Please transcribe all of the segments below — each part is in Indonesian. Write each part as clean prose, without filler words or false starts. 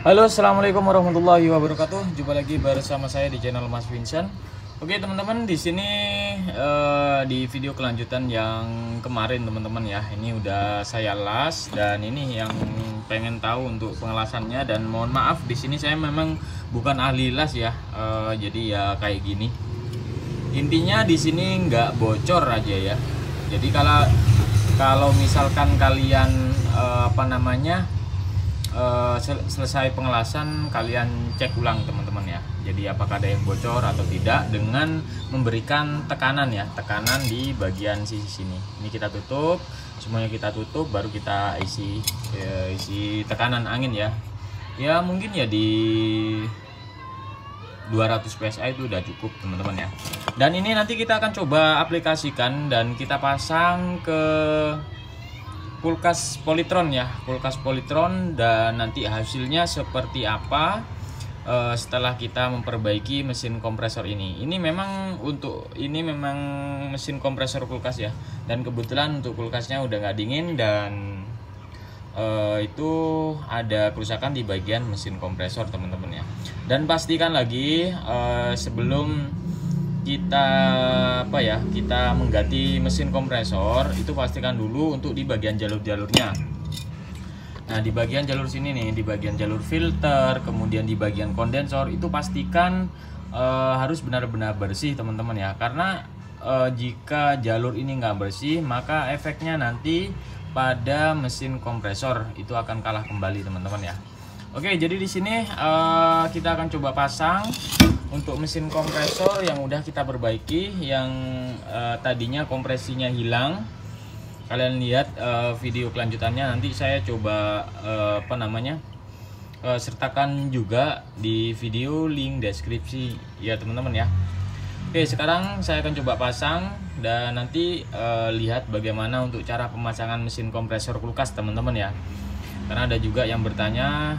Halo, assalamualaikum warahmatullahi wabarakatuh. Jumpa lagi bersama saya di channel Mas Vincent. Oke teman-teman, di sini di video kelanjutan yang kemarin teman-teman ya. Ini udah saya las dan ini yang pengen tahu untuk pengelasannya, dan mohon maaf di sini saya memang bukan ahli las ya. Jadi ya kayak gini. Intinya di sini nggak bocor aja ya. Jadi kalau misalkan kalian selesai pengelasan, kalian cek ulang teman-teman ya. Jadi apakah ada yang bocor atau tidak, dengan memberikan tekanan di bagian sisi sini. Ini kita tutup, semuanya kita tutup, baru kita isi tekanan angin ya. Ya mungkin ya di 200 PSI itu udah cukup teman-teman ya. Dan ini nanti kita akan coba aplikasikan dan kita pasang ke kulkas Polytron ya, kulkas Polytron, dan nanti hasilnya seperti apa setelah kita memperbaiki mesin kompresor ini. Ini memang mesin kompresor kulkas ya, dan kebetulan untuk kulkasnya udah nggak dingin dan itu ada kerusakan di bagian mesin kompresor teman-teman ya. Dan pastikan lagi sebelum kita mengganti mesin kompresor, itu pastikan dulu untuk di bagian jalur-jalurnya. Nah di bagian jalur sini nih, di bagian jalur filter, kemudian di bagian kondensor, itu pastikan harus benar-benar bersih teman-teman ya. Karena jika jalur ini nggak bersih, maka efeknya nanti pada mesin kompresor itu akan kalah kembali teman-teman ya. Oke, jadi di sini kita akan coba pasang untuk mesin kompresor yang udah kita perbaiki, yang tadinya kompresinya hilang. Kalian lihat video kelanjutannya, nanti saya coba sertakan juga di video link deskripsi ya teman-teman ya. Oke, sekarang saya akan coba pasang dan nanti lihat bagaimana untuk cara pemasangan mesin kompresor kulkas teman-teman ya. Karena ada juga yang bertanya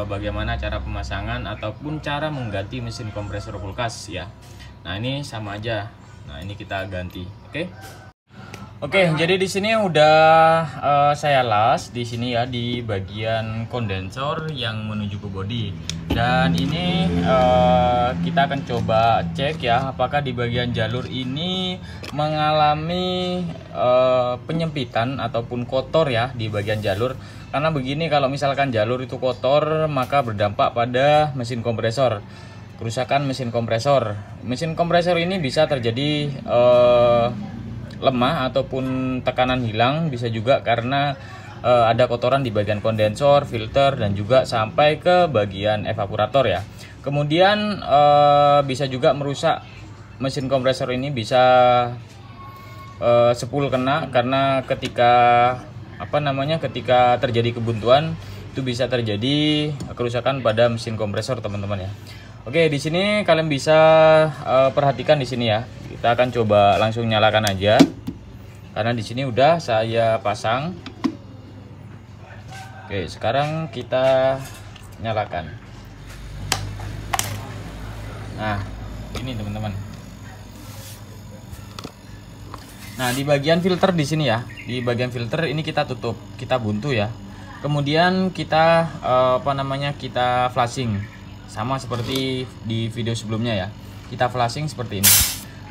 bagaimana cara pemasangan ataupun cara mengganti mesin kompresor kulkas ya. Nah ini sama aja. Nah ini kita ganti. Oke, jadi di sini udah saya las di sini ya, di bagian kondensor yang menuju ke bodi. Dan ini kita akan coba cek ya, apakah di bagian jalur ini mengalami penyempitan ataupun kotor ya di bagian jalur. Karena begini, kalau misalkan jalur itu kotor, maka berdampak pada mesin kompresor, kerusakan mesin kompresor. Mesin kompresor ini bisa terjadi lemah ataupun tekanan hilang, bisa juga karena ada kotoran di bagian kondensor, filter, dan juga sampai ke bagian evaporator ya. Kemudian bisa juga merusak mesin kompresor ini, bisa sepul kena, karena ketika terjadi kebuntuan itu bisa terjadi kerusakan pada mesin kompresor teman-teman ya. Oke, di sini kalian bisa perhatikan di sini ya. Kita akan coba langsung nyalakan aja, karena di sini udah saya pasang. Oke, sekarang kita nyalakan. Nah, ini teman-teman. Nah, di bagian filter di sini ya, di bagian filter ini kita tutup, kita buntu ya. Kemudian kita kita flashing, sama seperti di video sebelumnya ya. Kita flashing seperti ini.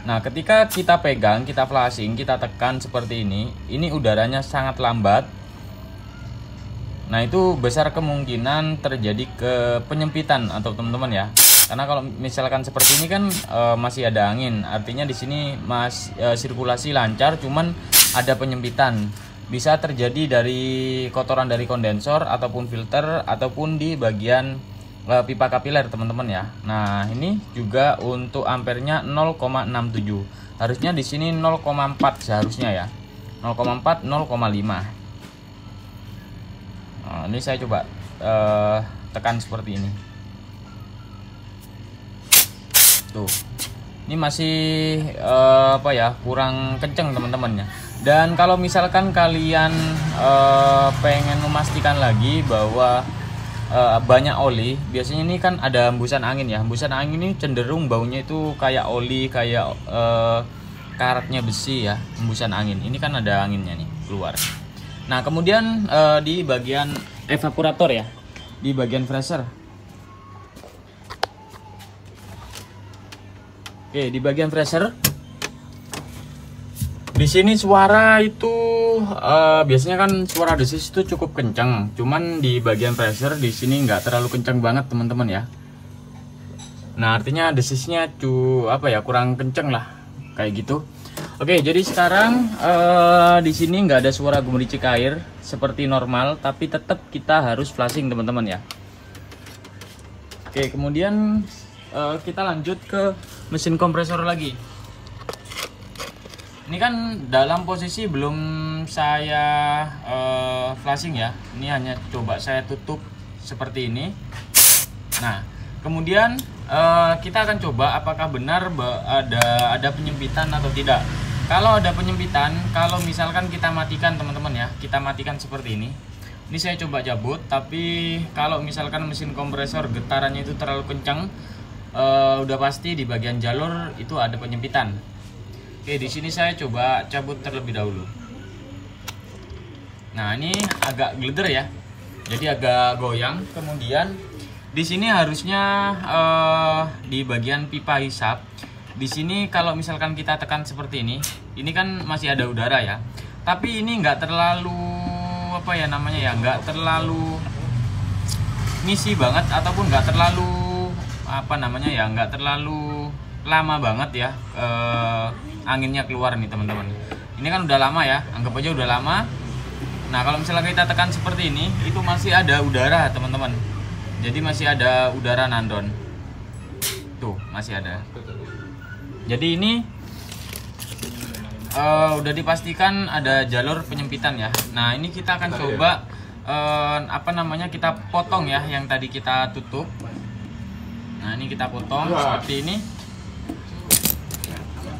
Nah, ketika kita pegang, kita flashing, kita tekan seperti ini udaranya sangat lambat. Nah, itu besar kemungkinan terjadi ke penyempitan atau teman-teman ya. Karena kalau misalkan seperti ini kan masih ada angin, artinya di sini sirkulasi lancar, cuman ada penyempitan. Bisa terjadi dari kotoran dari kondensor ataupun filter ataupun di bagian pipa kapiler teman-teman ya. Nah, ini juga untuk ampernya 0,67. Harusnya di sini 0,4 seharusnya ya. 0,4, 0,5. Nah, ini saya coba tekan seperti ini. Tuh, ini masih kurang kenceng teman-teman ya. Dan kalau misalkan kalian pengen memastikan lagi bahwa banyak oli, biasanya ini kan ada hembusan angin ya. Hembusan angin ini cenderung baunya itu kayak oli, kayak karetnya besi ya, hembusan angin. Ini kan ada anginnya nih keluar. Nah kemudian di bagian evaporator ya, di bagian fresher. Oke, di bagian pressure. Di sini suara itu biasanya kan suara desis itu cukup kencang. Cuman di bagian pressure di sini nggak terlalu kencang banget teman-teman ya. Nah artinya desisnya kurang kenceng lah kayak gitu. Oke, jadi sekarang di sini nggak ada suara gemericik air seperti normal, tapi tetap kita harus flushing teman-teman ya. Oke, kemudian kita lanjut ke mesin kompresor lagi. Ini kan dalam posisi belum saya flushing ya. Ini hanya coba saya tutup seperti ini. Nah, kemudian kita akan coba apakah benar ada penyempitan atau tidak. Kalau ada penyempitan, kalau misalkan kita matikan teman-teman ya, kita matikan seperti ini. Ini saya coba cabut, tapi kalau misalkan mesin kompresor getarannya itu terlalu kencang, udah pasti di bagian jalur itu ada penyempitan. Oke, di sini saya coba cabut terlebih dahulu. Nah, ini agak glider ya. Jadi agak goyang. Kemudian di sini harusnya di bagian pipa hisap. Di sini kalau misalkan kita tekan seperti ini kan masih ada udara ya. Tapi ini nggak terlalu nggak terlalu ngisi banget ataupun nggak terlalu nggak terlalu lama banget ya. Anginnya keluar nih teman-teman. Ini kan udah lama ya, anggap aja udah lama. Nah kalau misalnya kita tekan seperti ini, itu masih ada udara teman-teman. Jadi masih ada udara nandon. Tuh masih ada. Jadi ini udah dipastikan ada jalur penyempitan ya. Nah ini kita akan coba kita potong ya yang tadi kita tutup. Nah ini kita potong seperti ini.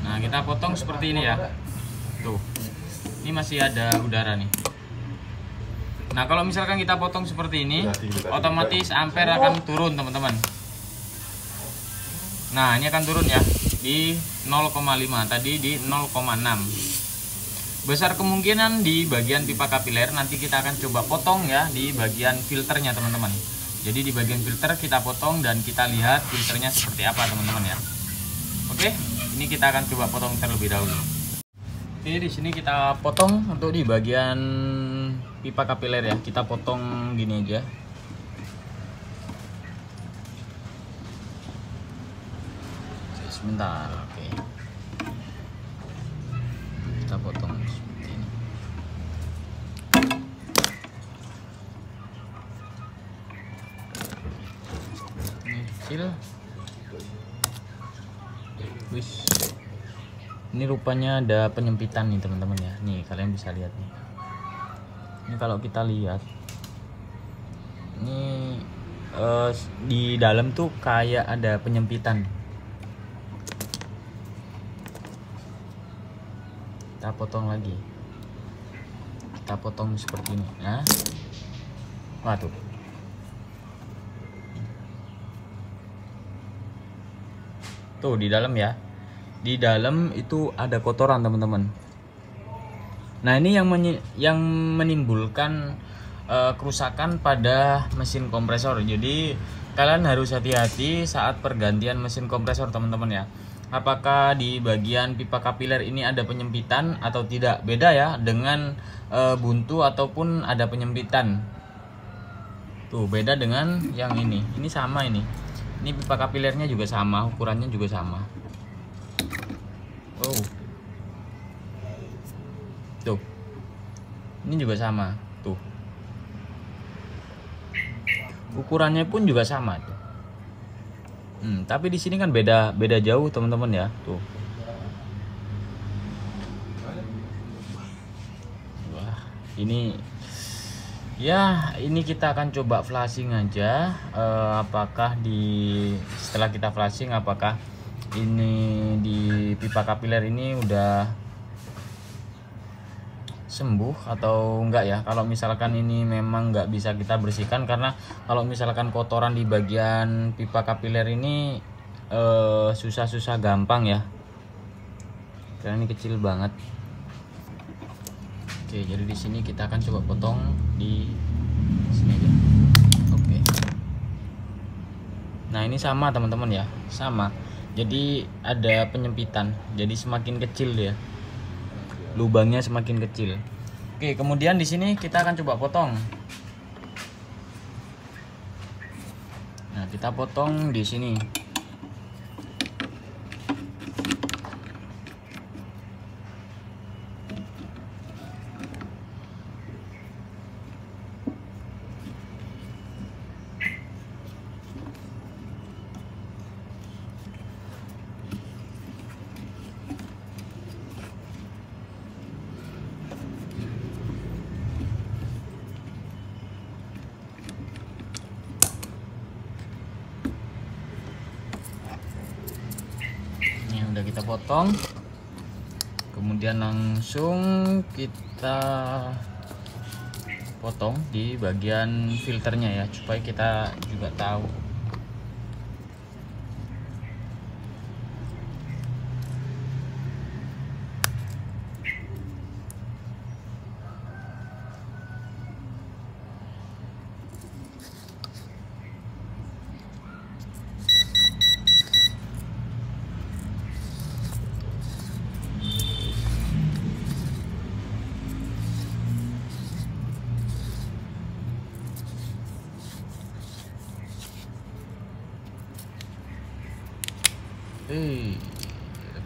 Nah kita potong seperti ini ya. Tuh ini masih ada udara nih. Nah kalau misalkan kita potong seperti ini, otomatis ampere akan turun teman-teman. Nah ini akan turun ya di 0,5, tadi di 0,6. Besar kemungkinan di bagian pipa kapiler nanti kita akan coba potong ya di bagian filternya teman-teman. Jadi di bagian filter kita potong dan kita lihat filternya seperti apa teman-teman ya. Oke, ini kita akan coba potong terlebih dahulu. Oke, di sini kita potong untuk di bagian pipa kapiler ya. Kita potong gini aja. Sebentar, oke. Kita potong seperti ini. Ini kecil. Wis. Ini rupanya ada penyempitan nih teman-teman ya. Nih kalian bisa lihat nih. Ini kalau kita lihat, ini di dalam tuh kayak ada penyempitan. Kita potong lagi. Kita potong seperti ini. Nah, waduh. Tuh di dalam ya. Di dalam itu ada kotoran teman-teman. Nah ini yang menimbulkan kerusakan pada mesin kompresor. Jadi kalian harus hati-hati saat pergantian mesin kompresor teman-teman ya. Apakah di bagian pipa kapiler ini ada penyempitan atau tidak? Beda ya dengan buntu ataupun ada penyempitan. Tuh beda dengan yang ini. Ini sama ini. Ini pipa kapilernya juga sama, ukurannya juga sama. Oh. Tuh. Ini juga sama, tuh. Ukurannya pun juga sama tuh. Tapi di sini kan beda jauh teman-teman ya, tuh. Wah, ini ya, ini kita akan coba flashing aja. Apakah setelah kita flashing apakah ini di pipa kapiler ini udah sembuh atau enggak ya. Kalau misalkan ini memang nggak bisa kita bersihkan, karena kalau misalkan kotoran di bagian pipa kapiler ini susah gampang ya, karena ini kecil banget. Oke, jadi di sini kita akan coba potong di sini aja. Oke. Nah ini sama teman-teman ya, sama. Jadi ada penyempitan, jadi semakin kecil dia, lubangnya semakin kecil. Oke, kemudian di sini kita akan coba potong. Nah, kita potong di sini. Udah kita potong, kemudian langsung kita potong di bagian filternya ya, supaya kita juga tahu.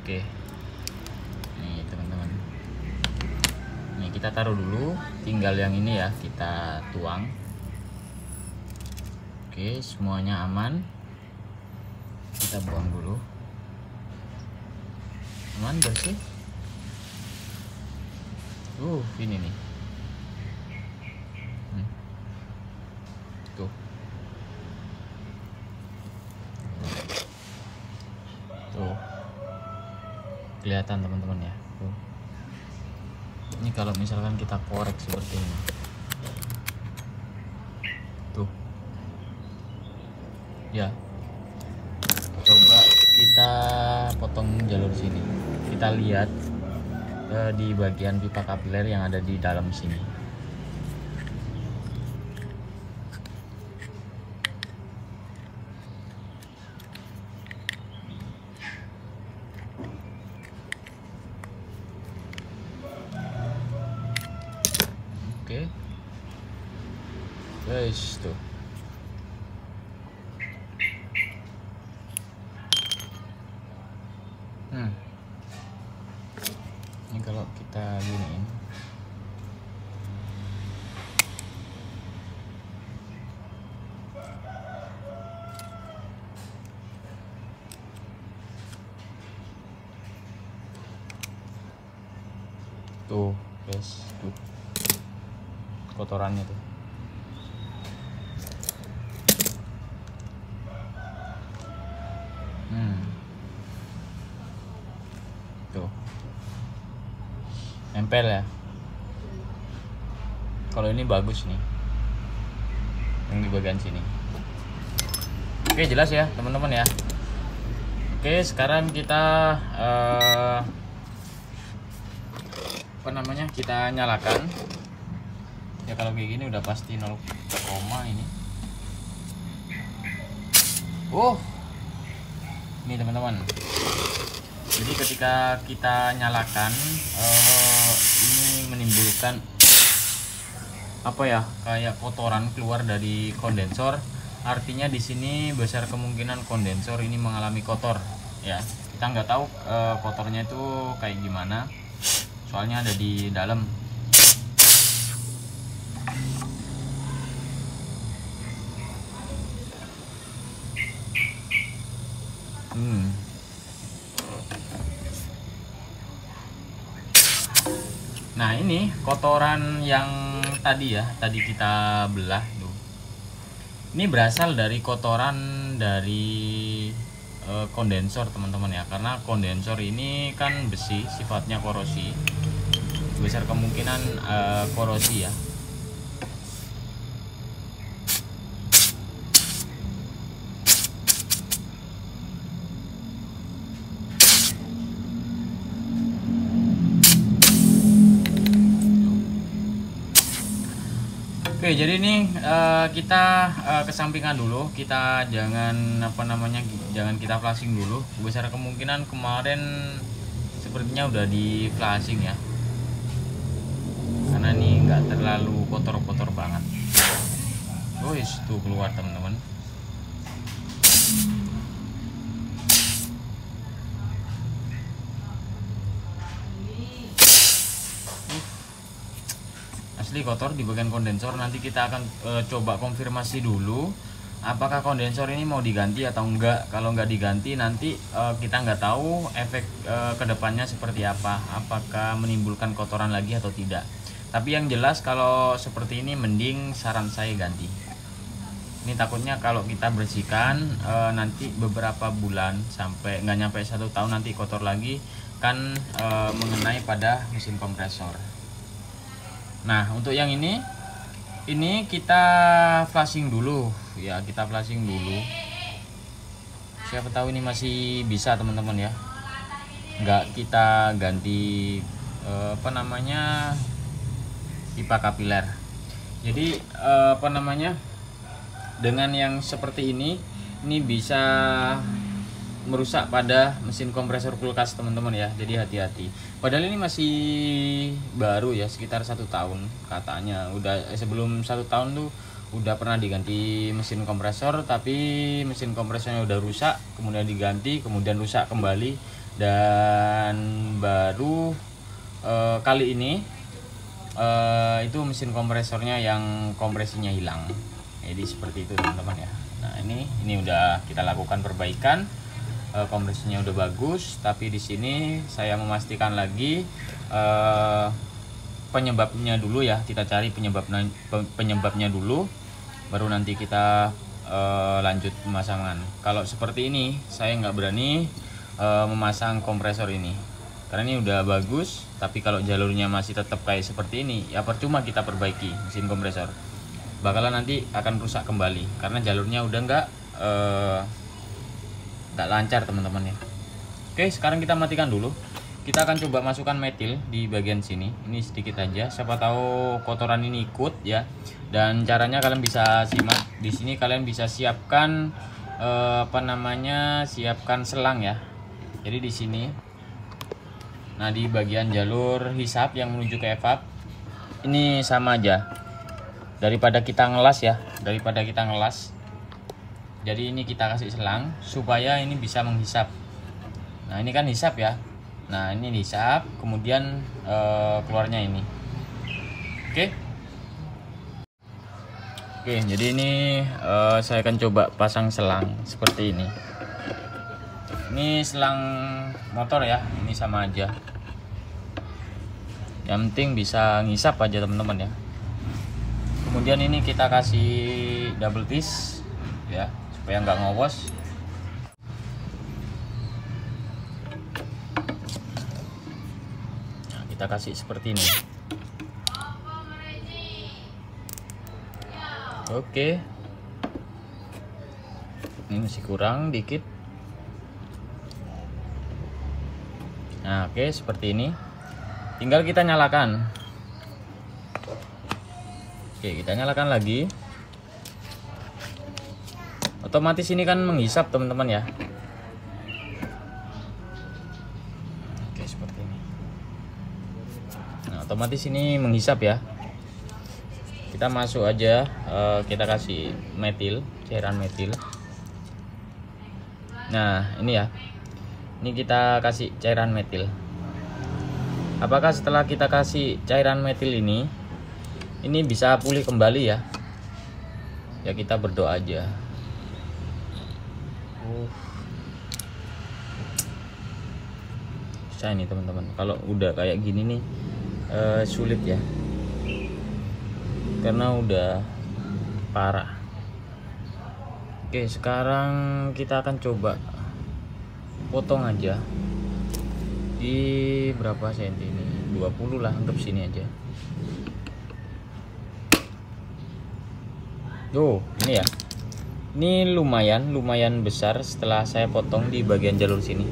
Oke. Nih teman-teman. Nih kita taruh dulu, tinggal yang ini ya kita tuang. Oke, semuanya aman. Kita buang dulu. Aman, bersih. Ini nih. Tuh. Tuh. Kelihatan teman-teman ya. Tuh. Ini kalau misalkan kita korek seperti ini. Tuh. Ya. Coba kita potong jalur sini. Kita lihat di bagian pipa kapiler yang ada di dalam sini. Oke. Guys, tuh. Ini kalau kita giniin, tuh guys, tuh kotorannya tuh. Tuh nempel ya. Kalau ini bagus nih yang di bagian sini. Oke, jelas ya teman-teman ya. Oke, sekarang kita kita nyalakan ya. Kalau kayak gini udah pasti 0, ini. Ini teman-teman, jadi ketika kita nyalakan ini menimbulkan apa ya, kayak kotoran keluar dari kondensor. Artinya di sini besar kemungkinan kondensor ini mengalami kotor ya. Kita nggak tahu kotornya itu kayak gimana, soalnya ada di dalam. Nah, ini kotoran yang tadi kita belah tuh. Ini berasal dari kotoran dari kondensor teman-teman ya, karena kondensor ini kan besi, sifatnya korosi. Besar kemungkinan korosi ya. Oke, jadi ini kita kesampingkan dulu, kita jangan jangan kita flashing dulu. Besar kemungkinan kemarin sepertinya udah di flashing ya, karena ini nggak terlalu kotor-kotor banget. Tuh keluar teman-teman. Asli kotor di bagian kondensor. Nanti kita akan coba konfirmasi dulu apakah kondensor ini mau diganti atau enggak. Kalau nggak diganti nanti kita nggak tahu efek kedepannya seperti apa, apakah menimbulkan kotoran lagi atau tidak. Tapi yang jelas kalau seperti ini mending saran saya ganti. Ini takutnya kalau kita bersihkan nanti beberapa bulan sampai nggak nyampe 1 tahun nanti kotor lagi kan, mengenai pada mesin kompresor. Nah, untuk yang ini kita flashing dulu ya, kita flashing dulu. Siapa tahu ini masih bisa teman-teman ya, nggak kita ganti pipa kapiler. Jadi dengan yang seperti ini bisa merusak pada mesin kompresor kulkas teman-teman ya. Jadi hati-hati. Padahal ini masih baru ya, sekitar 1 tahun katanya. Udah sebelum 1 tahun tuh udah pernah diganti mesin kompresor, tapi mesin kompresornya udah rusak, kemudian diganti, kemudian rusak kembali, dan baru kali ini itu mesin kompresornya yang kompresinya hilang. Jadi seperti itu teman-teman ya. Nah, ini udah kita lakukan perbaikan. Kompresinya udah bagus, tapi di sini saya memastikan lagi penyebabnya dulu ya. Kita cari penyebabnya dulu, baru nanti kita lanjut pemasangan. Kalau seperti ini saya nggak berani memasang kompresor ini, karena ini udah bagus, tapi kalau jalurnya masih tetap kayak seperti ini ya percuma kita perbaiki mesin kompresor, bakalan nanti akan rusak kembali karena jalurnya udah nggak lancar teman-teman ya. Oke, sekarang kita matikan dulu. Kita akan coba masukkan metil di bagian sini. Ini sedikit aja, siapa tahu kotoran ini ikut ya. Dan caranya kalian bisa simak di sini. Kalian bisa siapkan siapkan selang ya. Jadi di sini, nah di bagian jalur hisap yang menuju ke evap ini sama aja, daripada kita ngelas ya, jadi ini kita kasih selang supaya ini bisa menghisap. Nah ini kan hisap ya, nah ini dihisap, kemudian keluarnya ini. Oke, jadi ini saya akan coba pasang selang seperti ini. Ini selang motor ya, ini sama aja, yang penting bisa ngisap aja teman-teman ya. Kemudian ini kita kasih double twist ya, supaya nggak ngowos. Nah, kita kasih seperti ini. Oke, ini masih kurang dikit. Nah, oke, seperti ini. Tinggal kita nyalakan. Oke, kita nyalakan lagi. Otomatis ini kan menghisap teman-teman ya. Oke, seperti ini. Nah, otomatis ini menghisap ya. Kita masuk aja, kita kasih metil, cairan metil. Nah ini ya, ini kita kasih cairan metil. Apakah setelah kita kasih cairan metil ini bisa pulih kembali ya? Ya kita berdoa aja. Bisa ini teman-teman. Kalau udah kayak gini nih sulit ya, karena udah parah. Oke, sekarang kita akan coba potong aja di berapa senti ini, 20 lah, anggap sini aja. Ini ya, ini lumayan besar setelah saya potong di bagian jalur sini,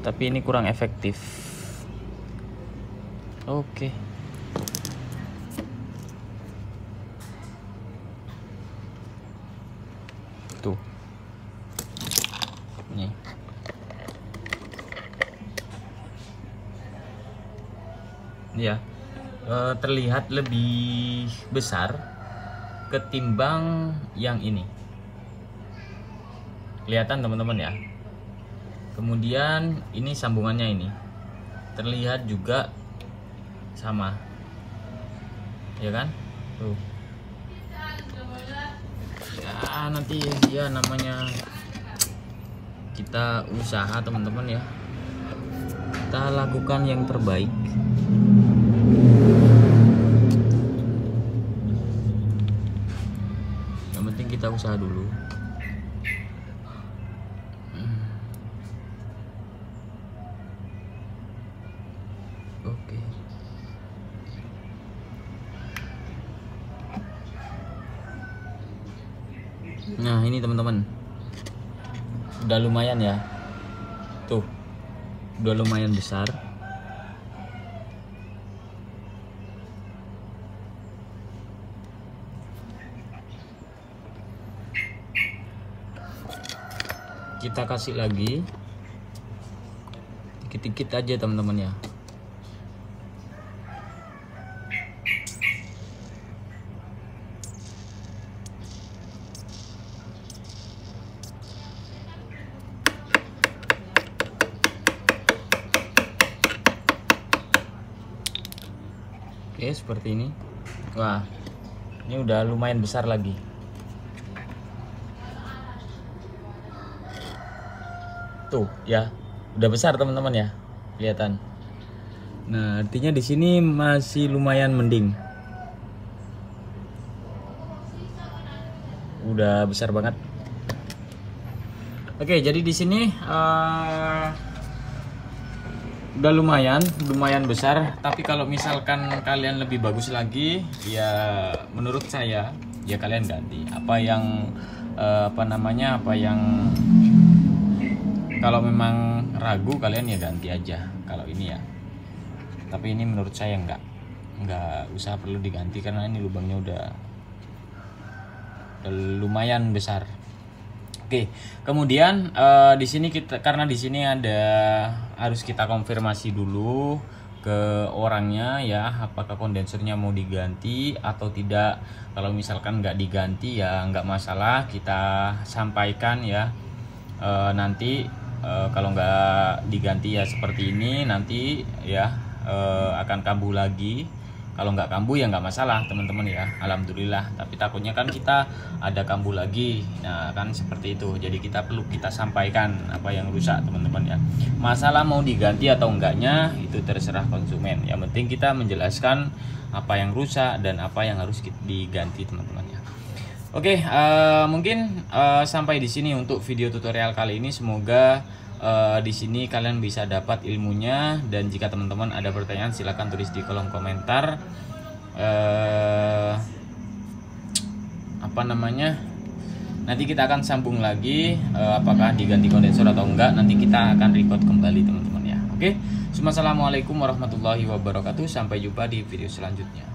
tapi ini kurang efektif. Oke, Tuh. Nih. Ya. Terlihat lebih besar ketimbang yang ini. Kelihatan teman-teman ya. Kemudian ini sambungannya ini. Terlihat juga sama. Ya kan? Tuh. Ya nanti ya namanya kita usaha teman-teman ya. Kita lakukan yang terbaik. Yang penting kita usaha dulu. Oke. Nah ini teman-teman, udah lumayan ya. Tuh, udah lumayan besar. Kita kasih lagi dikit-dikit aja teman-teman ya. Oke, seperti ini. Wah, ini udah lumayan besar lagi. Tuh ya, udah besar teman-teman ya, kelihatan. Nah, artinya di sini masih lumayan mending. Udah besar banget. Oke, jadi di sini udah lumayan besar. Tapi kalau misalkan kalian lebih bagus lagi, ya menurut saya ya kalian ganti. Apa yang kalau memang ragu kalian ya ganti aja kalau ini ya. Tapi ini menurut saya nggak usah perlu diganti karena ini lubangnya udah lumayan besar. Oke, kemudian di sini karena di sini harus kita konfirmasi dulu ke orangnya ya, apakah kondensernya mau diganti atau tidak. Kalau misalkan nggak diganti ya nggak masalah, kita sampaikan ya. Nanti kalau nggak diganti ya seperti ini nanti ya akan kambuh lagi. Kalau nggak kambuh ya nggak masalah teman-teman ya, alhamdulillah. Tapi takutnya kan kita ada kambuh lagi, nah kan seperti itu. Jadi perlu kita sampaikan apa yang rusak teman-teman ya. Masalah mau diganti atau enggaknya itu terserah konsumen. Yang penting kita menjelaskan apa yang rusak dan apa yang harus diganti teman-teman ya. Oke, mungkin sampai di sini untuk video tutorial kali ini. Semoga di sini kalian bisa dapat ilmunya, dan jika teman-teman ada pertanyaan silahkan tulis di kolom komentar. Nanti kita akan sambung lagi apakah diganti kondensor atau enggak. Nanti kita akan record kembali teman-teman ya. Oke, assalamualaikum warahmatullahi wabarakatuh. Sampai jumpa di video selanjutnya.